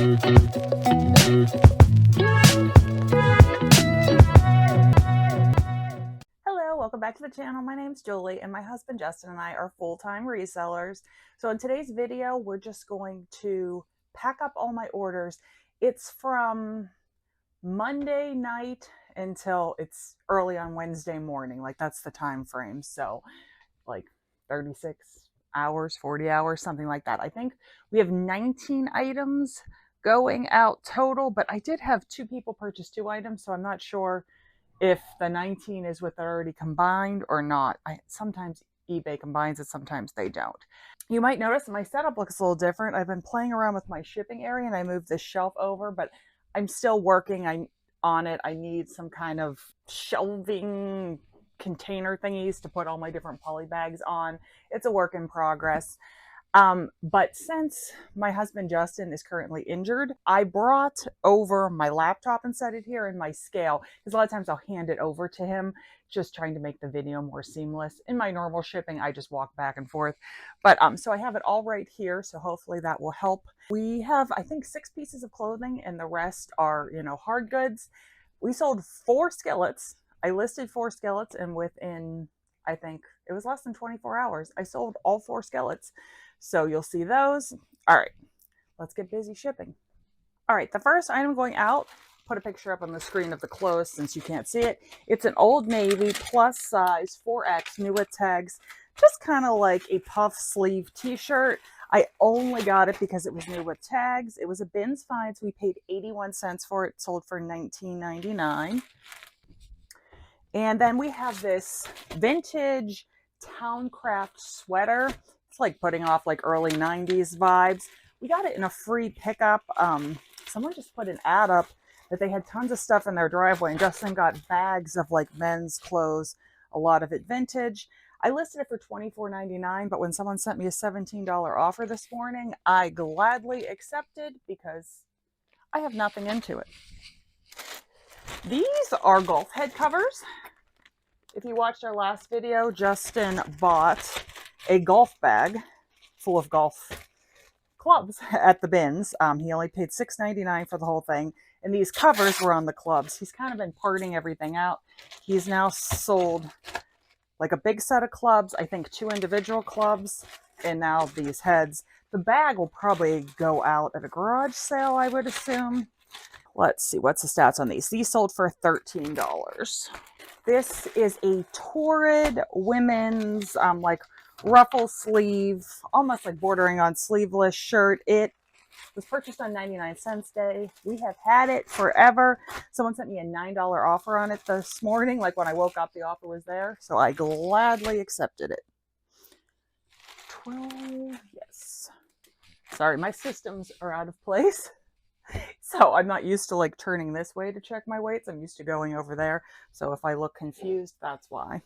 Hello, welcome back to the channel. My name's Julie and my husband Justin and I are full-time resellers. So in today's video, we're just going to pack up all my orders. It's from Monday night until it's early on Wednesday morning. Like that's the time frame. So like 36 hours, 40 hours, something like that. I think we have 19 items going out total, but I did have 2 people purchase 2 items, so I'm not sure if the 19 is with already combined or not. Sometimes eBay combines it, sometimes they don't. You might notice that my setup looks a little different. I've been playing around with my shipping area and I moved this shelf over, but I'm still working on it. I need some kind of shelving container thingies to put all my different poly bags on. It's a work in progress. But since my husband Justin is currently injured, I brought over my laptop and set it here in my scale, because a lot of times I'll hand it over to him, just trying to make the video more seamless. In my normal shipping, I just walk back and forth. But so I have it all right here, so hopefully that will help. We have, I think, 6 pieces of clothing and the rest are, hard goods. We sold 4 skillets. I listed 4 skillets and within, I think it was less than 24 hours, I sold all 4 skillets. So you'll see those. All right, let's get busy shipping. All right, the first item going out, put a picture up on the screen of the clothes since you can't see it. It's an Old Navy plus size 4X, new with tags, just kind of like a puff sleeve t-shirt. I only got it because it was new with tags. It was a bins find, so we paid 81 cents for it, sold for $19.99. And then we have this vintage Towncraft sweater. It's like putting off like early 90s vibes. We got it in a free pickup. Someone just put an ad up that they had tons of stuff in their driveway, and Justin got bags of like men's clothes, a lot of it vintage. I listed it for $24.99, but when someone sent me a $17 offer this morning, I gladly accepted because I have nothing into it. These are golf head covers. If you watched our last video, Justin bought a golf bag full of golf clubs at the bins. He only paid $6.99 for the whole thing, and these covers were on the clubs. He's kind of been parting everything out. He's now sold like a big set of clubs, I think 2 individual clubs, and now these heads. The bag will probably go out at a garage sale, I would assume. Let's see, what's the stats on these? These sold for $13. This is a Torrid women's like ruffle sleeve, almost like bordering on sleeveless shirt. It was purchased on 99-cent day. We have had it forever. Someone sent me a $9 offer on it this morning. Like when I woke up, the offer was there. So I gladly accepted it. 12, yes. Sorry, my systems are out of place. So I'm not used to like turning this way to check my weights. I'm used to going over there. So if I look confused, that's why.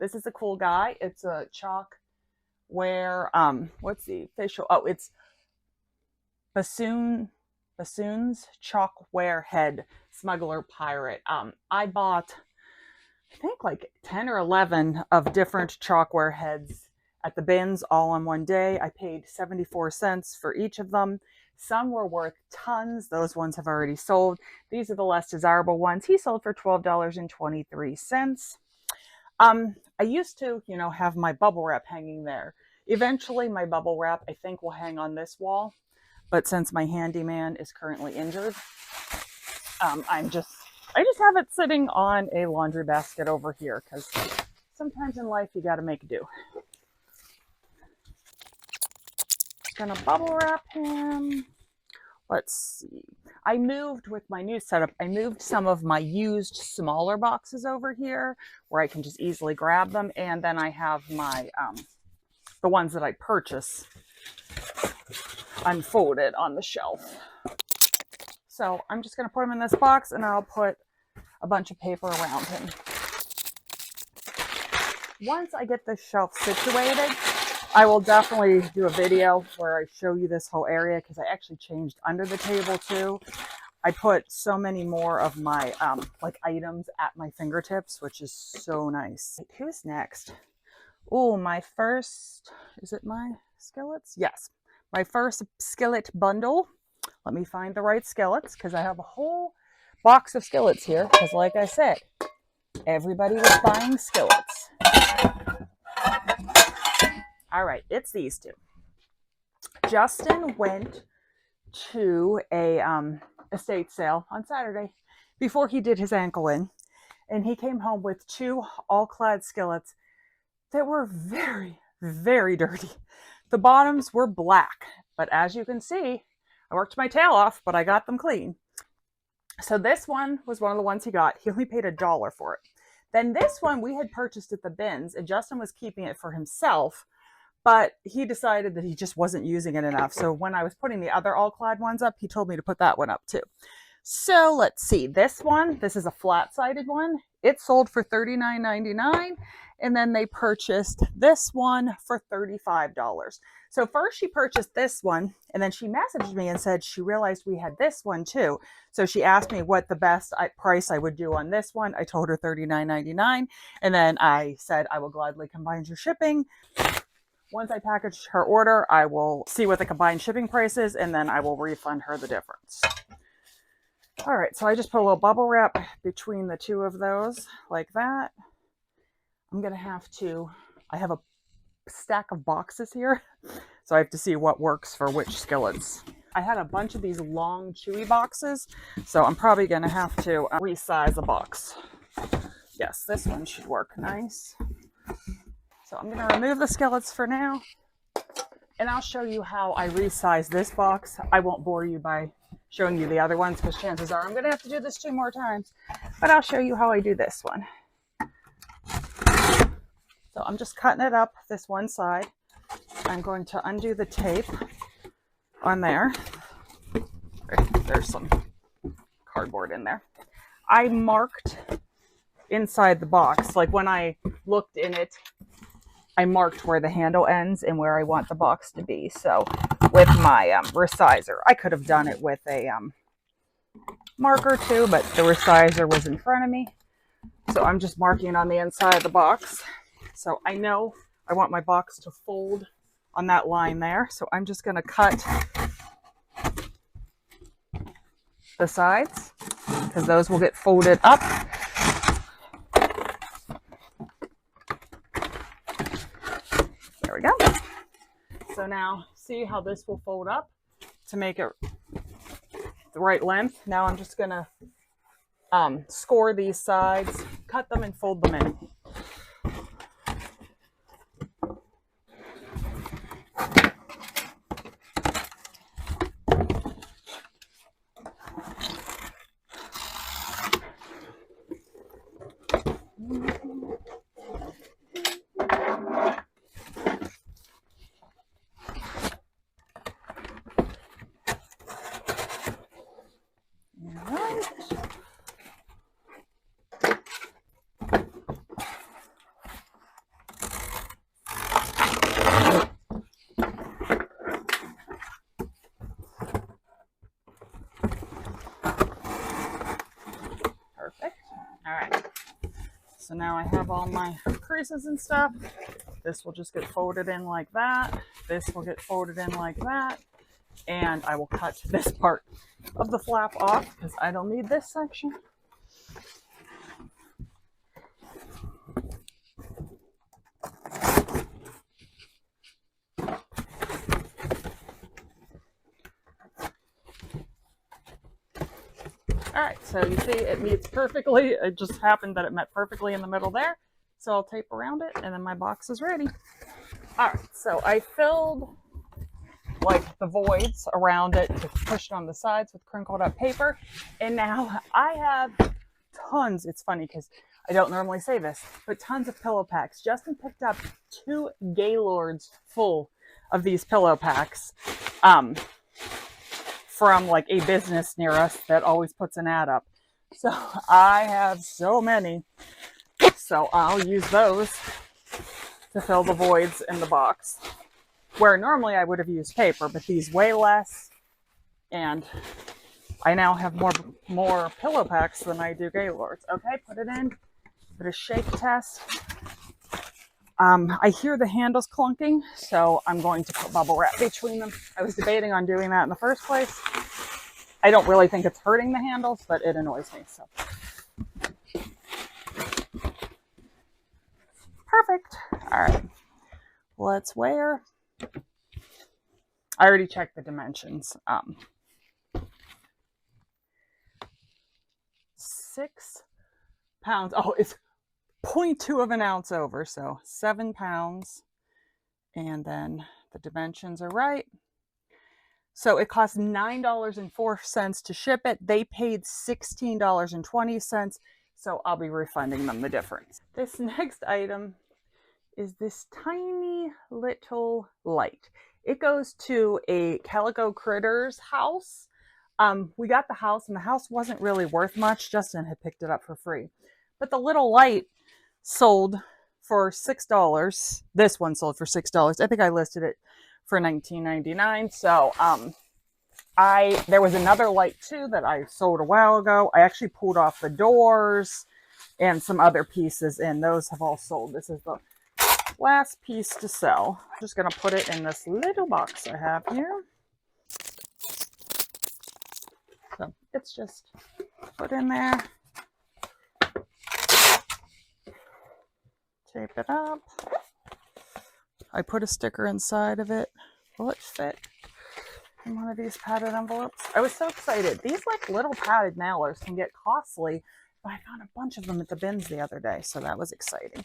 This is a cool guy. It's a chalk where, what's the official? Oh, it's Bassoon's Chalkware Head Smuggler Pirate. I bought, I think like 10 or 11 of different chalkware heads at the bins all on one day. I paid 74 cents for each of them. Some were worth tons. Those ones have already sold. These are the less desirable ones. He sold for $12.23. I used to, have my bubble wrap hanging there. Eventually, my bubble wrap, I think, will hang on this wall. But since my handyman is currently injured, I just have it sitting on a laundry basket over here because sometimes in life you got to make do. Gonna bubble wrap him. Let's see. I moved with my new setup. I moved some of my used smaller boxes over here where I can just easily grab them. And then I have my, the ones that I purchase unfolded on the shelf. So I'm just going to put them in this box and I'll put a bunch of paper around him. Once I get this shelf situated, I will definitely do a video where I show you this whole area because I actually changed under the table too. I put so many more of my like items at my fingertips, which is so nice. Who's next? Oh, my first, is it my skillets? Yes. My first skillet bundle Let me find the right skillets because I have a whole box of skillets here because like I said, everybody was buying skillets. All right, it's these two. Justin went to a estate sale on Saturday before he did his ankle in, and he came home with 2 all-clad skillets that were very, very dirty. The bottoms were black, but as you can see, I worked my tail off, but I got them clean. So this one was one of the ones he got. He only paid $1 for it. Then this one we had purchased at the bins, and Justin was keeping it for himself, but he decided that he just wasn't using it enough. So when I was putting the other all-clad ones up, he told me to put that one up too. So let's see. This one, this is a flat-sided one. It sold for $39.99, and then they purchased this one for $35. So first she purchased this one, and then she messaged me and said she realized we had this one too. So she asked me what the best price I would do on this one. I told her $39.99, and then I said I will gladly combine your shipping. Once I package her order, I will see what the combined shipping price is, and then I will refund her the difference. All right, so I just put a little bubble wrap between the 2 of those like that. I'm going to have to, I have a stack of boxes here, so I have to see what works for which skillets. I had a bunch of these long, chewy boxes, so I'm probably going to have to resize a box. Yes, this one should work nice. So I'm going to remove the skillets for now, and I'll show you how I resize this box. I won't bore you by showing you the other ones because chances are I'm going to have to do this 2 more times, but I'll show you how I do this one. So I'm just cutting it up this one side. I'm going to undo the tape on there. There's some cardboard in there. I marked inside the box, like when I looked in it, I marked where the handle ends and where I want the box to be. So with my resizer, I could have done it with a marker too, but the resizer was in front of me. So I'm just marking it on the inside of the box. So I know I want my box to fold on that line there. So I'm just going to cut the sides because those will get folded up. There we go. So now see how this will fold up to make it the right length. Now I'm just going to score these sides, cut them and fold them in. So now I have all my creases and stuff. This will just get folded in like that. This will get folded in like that. And I will cut this part of the flap off because I don't need this section. All right, so you see it meets perfectly. It just happened that it met perfectly in the middle there. So I'll tape around it and then my box is ready. All right, so I filled like the voids around it to push it on the sides with crinkled up paper. And now I have tons. It's funny because I don't normally say this, but tons of pillow packs. Justin picked up 2 Gaylords full of these pillow packs. From like a business near us that always puts an ad up. So I have so many. So I'll use those to fill the voids in the box. Where normally I would have used paper, but these weigh less. And I now have more pillow packs than I do Gaylords. Okay, put it in. Put a shake test. I hear the handles clunking, so I'm going to put bubble wrap between them. I was debating on doing that in the first place, I don't really think it's hurting the handles, but it annoys me. So perfect. All right, let's weigh. I already checked the dimensions. 6 pounds. Oh, it's 0.2 of an ounce over, so 7 pounds. And then the dimensions are right. So it cost $9.04 to ship it. They paid $16.20, so I'll be refunding them the difference. This next item is this tiny little light. It goes to a Calico Critters house. We got the house, and the house wasn't really worth much. Justin had picked it up for free. But the little light sold for $6. This one sold for $6. I think I listed it for $19.99. So there was another light too that I sold a while ago. I actually pulled off the doors and some other pieces, and those have all sold. This is the last piece to sell. I'm just going to put it in this little box I have here. So it's just put in there. Tape it up. I put a sticker inside of it. Will it fit in one of these padded envelopes? I was so excited. These like little padded mailers can get costly, but I found a bunch of them at the bins the other day, so that was exciting.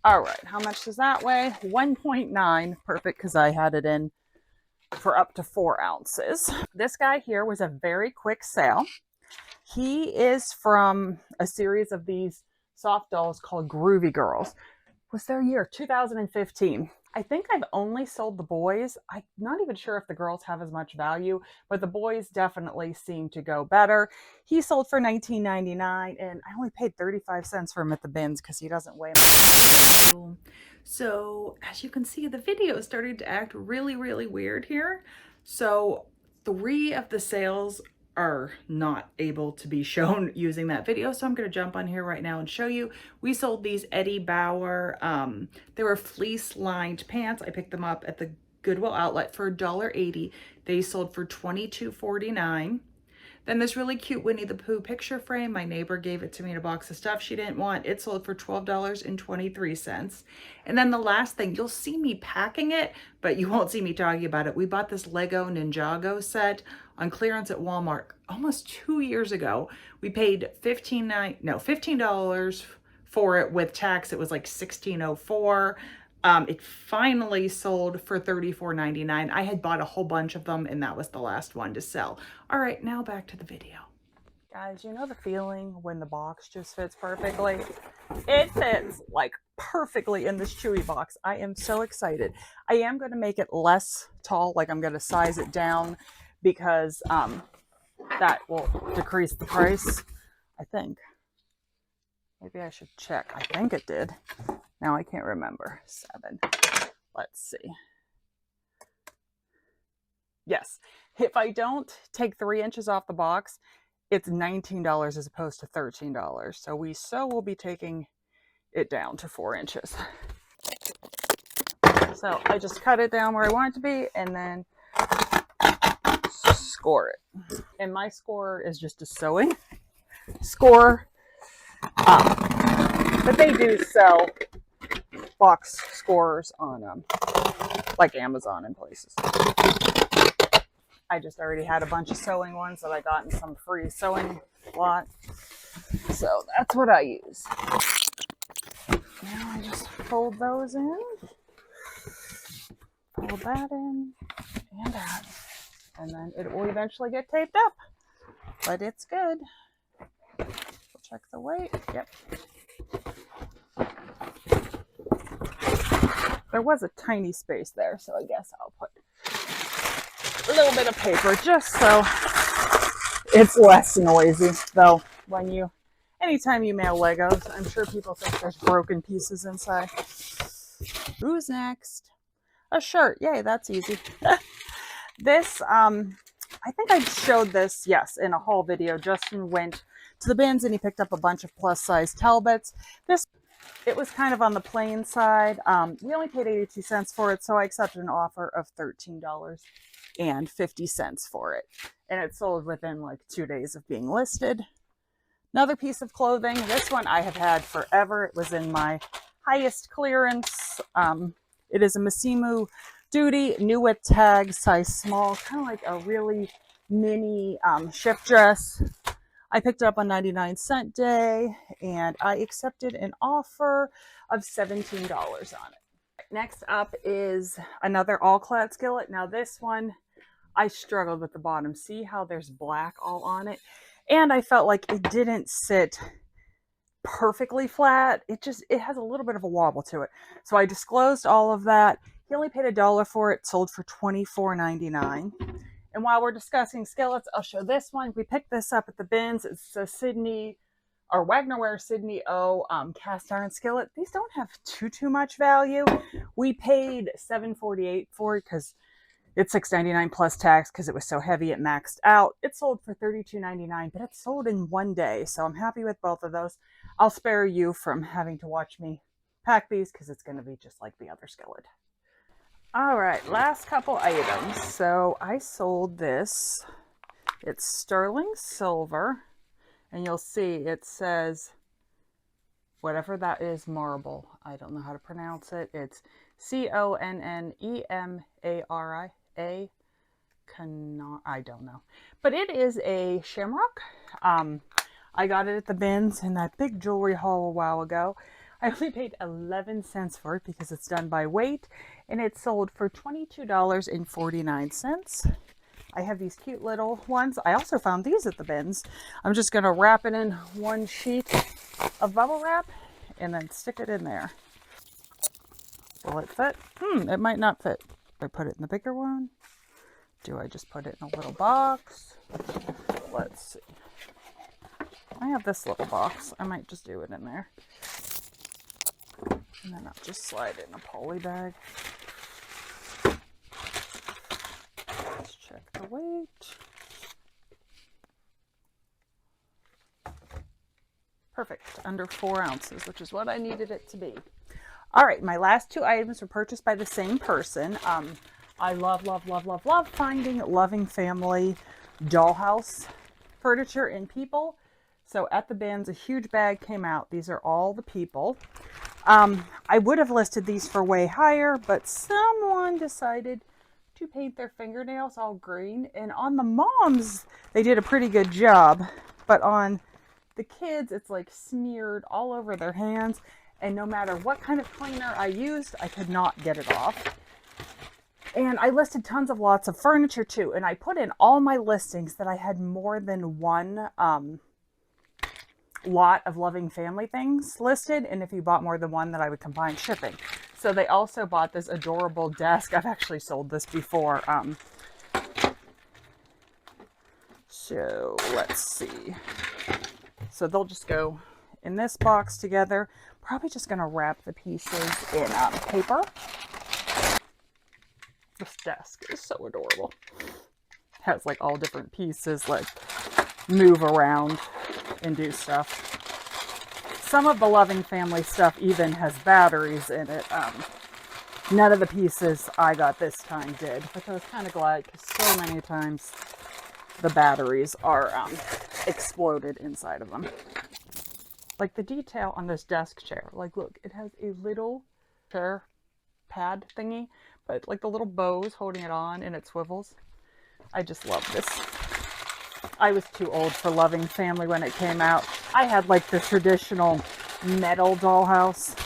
All right, how much does that weigh? 1.9, perfect, because I had it in for up to 4 ounces. This guy here was a very quick sale. He is from a series of these soft dolls called Groovy Girls. Was their year 2015. I think I've only sold the boys. I'm not even sure if the girls have as much value, but the boys definitely seem to go better. He sold for $19.99, and I only paid 35 cents for him at the bins because he doesn't weigh much. So as you can see, the video is starting to act really, really weird here. So 3 of the sales are not able to be shown using that video, so I'm going to jump on here right now and show you. We sold these Eddie Bauer, they were fleece lined pants. I picked them up at the Goodwill outlet for $1.80. They sold for $22.49. Then this really cute Winnie the Pooh picture frame, my neighbor gave it to me in a box of stuff she didn't want. It sold for $12.23. And then the last thing, you'll see me packing it, but you won't see me talking about it. We bought this Lego Ninjago set on clearance at Walmart almost 2 years ago. We paid $15 for it with tax. It was like $16.04. It finally sold for $34.99. I had bought a whole bunch of them, and that was the last one to sell. All right, now back to the video. Guys, you know the feeling when the box just fits perfectly? It fits like perfectly in this Chewy box. I am so excited. I am going to make it less tall, like I'm going to size it down because that will decrease the price, I think. Maybe I should check. I think it did. Now I can't remember. 7. Let's see. Yes. If I don't take 3 inches off the box, it's $19 as opposed to $13. So we'll be taking it down to 4 inches. So I just cut it down where I want it to be and then score it. And my score is just a sewing score. But they do sell box scorers on like Amazon and places. I just already had a bunch of sewing ones that I got in some free sewing lot. So that's what I use. Now I just fold those in. Fold that in and that. And then it will eventually get taped up. But it's good. Check the weight. Yep. There was a tiny space there, so I guess I'll put a little bit of paper just so it's less noisy. Though anytime you mail Legos, I'm sure people think there's broken pieces inside. Who's next? A shirt. Yay, that's easy. This, I think I showed this, yes, in a haul video. Justin went to the bins and he picked up a bunch of plus size Talbots. This It was kind of on the plain side. We only paid 82 cents for it, so I accepted an offer of $13.50 for it. And it sold within like 2 days of being listed. Another piece of clothing. This one I have had forever. It was in my highest clearance. It is a Massimo Duty, new with tag, size small, kind of like a really mini shift dress. I picked it up on 99-cent day, and I accepted an offer of $17 on it. Next up is another all-clad skillet. Now this one, I struggled with the bottom. See how there's black all on it? And I felt like it didn't sit perfectly flat. It has a little bit of a wobble to it. So I disclosed all of that. He only paid $1 for it, sold for $24.99. And while we're discussing skillets, I'll show this one. We picked this up at the bins. It's a Sydney or Wagnerware Sydney O cast iron skillet. These don't have too much value. We paid $7.48 for it because it's $6.99 plus tax because it was so heavy it maxed out. It sold for $32.99, but it sold in 1 day. So I'm happy with both of those. I'll spare you from having to watch me pack these because it's going to be just like the other skillet. All right, last couple items. So I sold this. It's sterling silver, and you'll see it says whatever that is, marble. I don't know how to pronounce it. It's CONNEMARI. I don't know, but it is a shamrock. I got it at the bins in that big jewelry haul a while ago. I only paid 11 cents for it because it's done by weight, and it sold for $22.49. I have these cute little ones. I also found these at the bins. I'm just going to wrap it in one sheet of bubble wrap and then stick it in there. Will it fit? It might not fit. Do I put it in the bigger one? Do I just put it in a little box? Let's see. I have this little box. I might just do it in there. And then I'll just slide it in a poly bag. Let's check the weight. Perfect. Under 4 ounces, which is what I needed it to be. All right, my last 2 items were purchased by the same person. I love finding loving family dollhouse furniture and people. So at the bins, a huge bag came out. These are all the people. I would have listed these for way higher, but someone decided to paint their fingernails all green. And on the moms, they did a pretty good job. But on the kids, it's like smeared all over their hands. And no matter what kind of cleaner I used, I could not get it off. And I listed lots of furniture too. And I put in all my listings that I had more than one lot of loving family things listed, and if you bought more than one, that I would combine shipping. So they also bought this adorable desk. I've actually sold this before. So let's see. So they'll just go in this box together. Probably just going to wrap the pieces in paper. This desk is so adorable. Has like all different pieces, like move around and do stuff. Some of the loving family stuff even has batteries in it. None of the pieces I got this time did, which I was kind of glad because so many times the batteries are exploded inside of them. Like the detail on this desk chair, like look, it has a little chair pad thingy, but like the little bows holding it on and it swivels. I just love this. I was too old for loving family when it came out. I had like the traditional metal dollhouse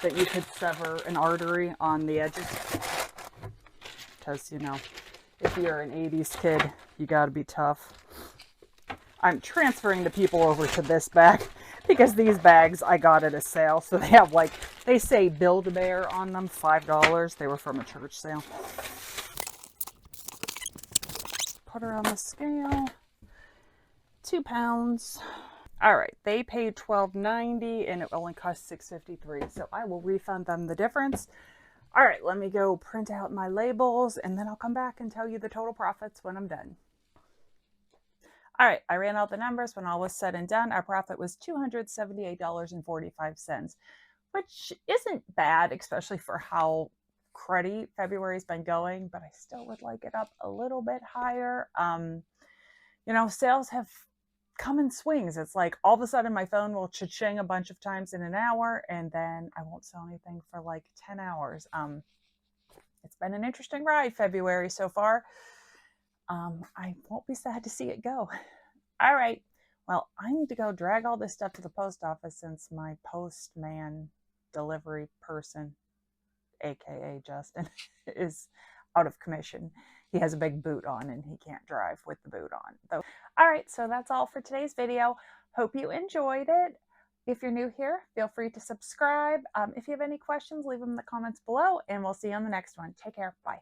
that you could sever an artery on the edges. Because, you know, if you're an 80s kid, you gotta be tough. I'm transferring the people over to this bag because these bags I got at a sale. So they have like, they say Build-A-Bear on them, $5. They were from a church sale. Put her on the scale. 2 pounds. All right, they paid $12.90 and it only cost $6.53. So I will refund them the difference. All right, let me go print out my labels and then I'll come back and tell you the total profits when I'm done. All right, I ran out the numbers. When all was said and done, our profit was $278.45. which isn't bad, especially for how cruddy February's been going, but I still would like it up a little bit higher. You know, sales have come in swings. It's like all of a sudden my phone will cha-ching a bunch of times in an hour, and then I won't sell anything for like 10 hours. It's been an interesting ride, February so far. I won't be sad to see it go. All right. Well, I need to go drag all this stuff to the post office since my postman delivery person, aka Justin, is out of commission. He has a big boot on and he can't drive with the boot on. So, all right, so that's all for today's video. Hope you enjoyed it. If you're new here, feel free to subscribe. If you have any questions, leave them in the comments below, and we'll see you on the next one. Take care. Bye.